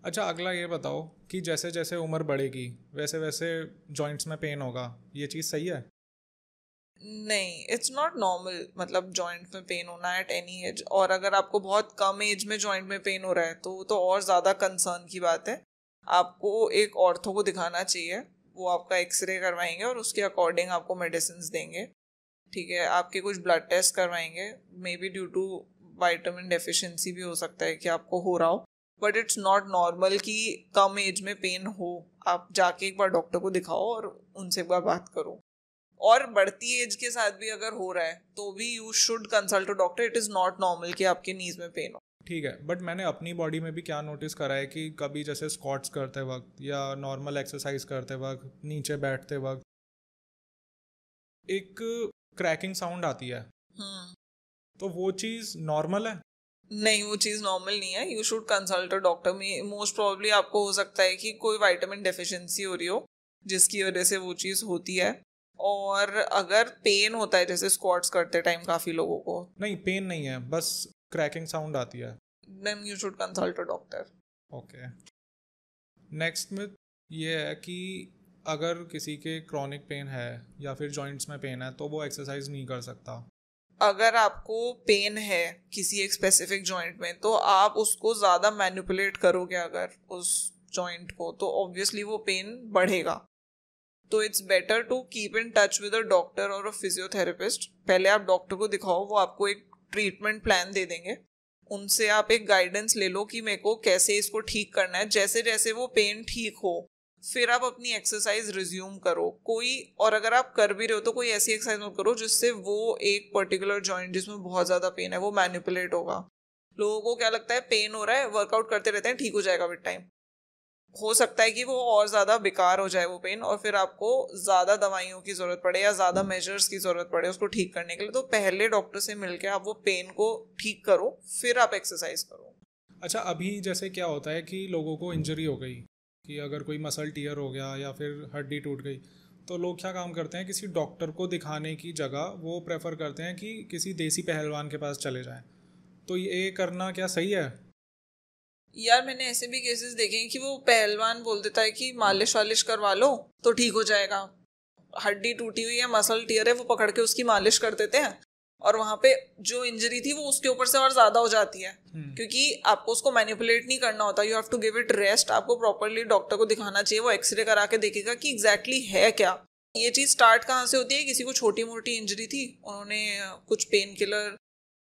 अच्छा, अगला ये बताओ कि जैसे जैसे उम्र बढ़ेगी वैसे वैसे जॉइंट्स में पेन होगा, ये चीज़ सही है? नहीं, इट्स नॉट नॉर्मल, मतलब जॉइंट में पेन होना एट एनी एज। और अगर आपको बहुत कम एज में जॉइंट में पेन हो रहा है तो वो तो और ज़्यादा कंसर्न की बात है। आपको एक ऑर्थो को दिखाना चाहिए, वो आपका एक्सरे करवाएंगे और उसके अकॉर्डिंग आपको मेडिसिन देंगे। ठीक है, आपके कुछ ब्लड टेस्ट करवाएंगे, may be due to vitamin deficiency भी हो सकता है कि आपको हो रहा हो। बट इट्स नॉट नॉर्मल कि कम एज में पेन हो। आप जाके एक बार डॉक्टर को दिखाओ और उनसे एक बार बात करो। और बढ़ती एज के साथ भी अगर हो रहा है तो भी you should consult a doctor. It is not normal कि आपके नीज में पेन हो। ठीक है, बट मैंने अपनी बॉडी में भी क्या नोटिस करा है कि कभी जैसे स्क्वाट्स करते वक्त या नॉर्मल एक्सरसाइज करते वक्त नीचे बैठते वक्त एक क्रैकिंग साउंड आती है, हम्म। तो वो चीज़ नॉर्मल है? नहीं, वो चीज़ नॉर्मल नहीं है। You should consult a doctor. में मोस्ट प्रोबेबली आपको हो सकता है कि कोई विटामिन डेफिशिएंसी हो रही हो जिसकी वजह से वो चीज़ होती है। और अगर पेन होता है जैसे स्क्वाट्स करते टाइम काफ़ी लोगों को, नहीं, पेन नहीं है, बस क्रैकिंग साउंड आती है। Then you should consult a doctor. Okay. Next में ये है कि अगर किसी के क्रॉनिक पेन है या फिर जॉइंट्स में पेन है तो वो एक्सरसाइज नहीं कर सकता। अगर आपको पेन है किसी एक स्पेसिफिक जॉइंट में तो आप उसको ज़्यादा मैनिपुलेट करोगे अगर उस जॉइंट को, तो ऑब्वियसली वो पेन बढ़ेगा। तो it's better to keep in touch with a doctor और अ फिजियोथेरेपिस्ट। पहले आप डॉक्टर को दिखाओ, वो आपको एक ट्रीटमेंट प्लान दे देंगे। उनसे आप एक गाइडेंस ले लो कि मेरे को कैसे इसको ठीक करना है। जैसे जैसे वो पेन ठीक हो फिर आप अपनी एक्सरसाइज रिज्यूम करो कोई। और अगर आप कर भी रहे हो तो कोई ऐसी एक्सरसाइज मत करो जिससे वो एक पर्टिकुलर जॉइंट जिसमें बहुत ज़्यादा पेन है वो मैनिपुलेट होगा। लोगों को क्या लगता है, पेन हो रहा है वर्कआउट करते रहते हैं ठीक हो जाएगा विद टाइम। हो सकता है कि वो और ज़्यादा बेकार हो जाए वो पेन, और फिर आपको ज़्यादा दवाइयों की ज़रूरत पड़े या ज़्यादा मेजर्स की ज़रूरत पड़े उसको ठीक करने के लिए। तो पहले डॉक्टर से मिलकर आप वो पेन को ठीक करो, फिर आप एक्सरसाइज करो। अच्छा, अभी जैसे क्या होता है कि लोगों को इंजरी हो गई, कि अगर कोई मसल टीयर हो गया या फिर हड्डी टूट गई, तो लोग क्या काम करते हैं, किसी डॉक्टर को दिखाने की जगह वो प्रेफर करते हैं कि किसी देसी पहलवान के पास चले जाएं। तो ये करना क्या सही है? यार मैंने ऐसे भी केसेस देखे हैं कि वो पहलवान बोल देता है कि मालिश वालिश करवा लो तो ठीक हो जाएगा। हड्डी टूटी हुई है, मसल टीयर है, वो पकड़ के उसकी मालिश कर देते हैं और वहां पे जो इंजरी थी वो उसके ऊपर से और ज्यादा हो जाती है। क्योंकि आपको उसको मैनिपुलेट नहीं करना होता, you have to give it rest. आपको प्रॉपरली डॉक्टर को दिखाना चाहिए, वो एक्सरे करा के देखेगा कि एग्जैक्टली है क्या। ये चीज स्टार्ट कहाँ से होती है, किसी को छोटी मोटी इंजरी थी, उन्होंने कुछ पेन किलर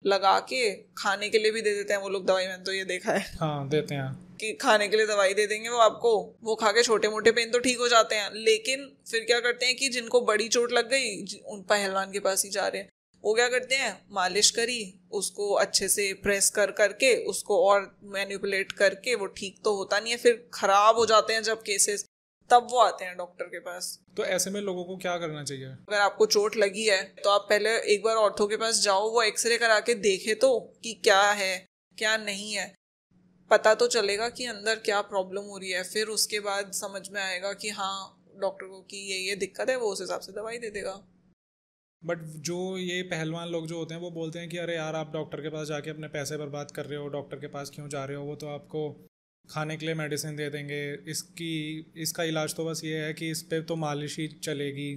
लगा के खाने के लिए भी दे देते हैं वो लोग दवाई, मैंने तो ये देखा है हाँ, देते हैं। कि खाने के लिए दवाई दे देंगे वो आपको, वो खा के छोटे मोटे पेन तो ठीक हो जाते हैं। लेकिन फिर क्या करते हैं कि जिनको बड़ी चोट लग गई उन पहलवान के पास ही जा रहे हैं। वो क्या करते हैं, मालिश करी, उसको अच्छे से प्रेस कर करके उसको और मैनिपुलेट करके, वो ठीक तो होता नहीं है, फिर खराब हो जाते हैं जब केसेस, तब वो आते हैं डॉक्टर के पास। तो ऐसे में लोगों को क्या करना चाहिए? अगर आपको चोट लगी है तो आप पहले एक बार ऑर्थो के पास जाओ, वो एक्सरे करा के देखे तो कि क्या है क्या नहीं है। पता तो चलेगा कि अंदर क्या प्रॉब्लम हो रही है, फिर उसके बाद समझ में आएगा कि हाँ डॉक्टर को कि ये दिक्कत है, वो उस हिसाब से दवाई दे देगा। बट जो ये पहलवान लोग जो होते हैं वो बोलते हैं कि अरे यार, आप डॉक्टर के पास जाके अपने पैसे बर्बाद कर रहे हो, डॉक्टर के पास क्यों जा रहे हो, वो तो आपको खाने के लिए मेडिसिन दे देंगे, इसका इलाज तो बस ये है कि इस पे तो मालिश ही चलेगी।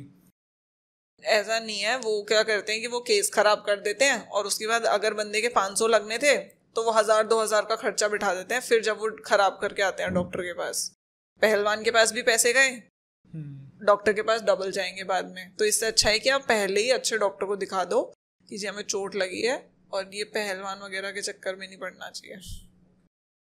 ऐसा नहीं है, वो क्या करते हैं कि वो केस खराब कर देते हैं और उसके बाद अगर बंदे के 500 लगने थे तो वो 1000-2000 का खर्चा बिठा देते हैं, फिर जब वो खराब करके आते हैं डॉक्टर के पास, पहलवान के पास भी पैसे गए, डॉक्टर के पास डबल जाएंगे बाद में। तो इससे अच्छा है कि आप पहले ही अच्छे डॉक्टर को दिखा दो कि जी हमें चोट लगी है, और ये पहलवान वगैरह के चक्कर में नहीं पड़ना चाहिए।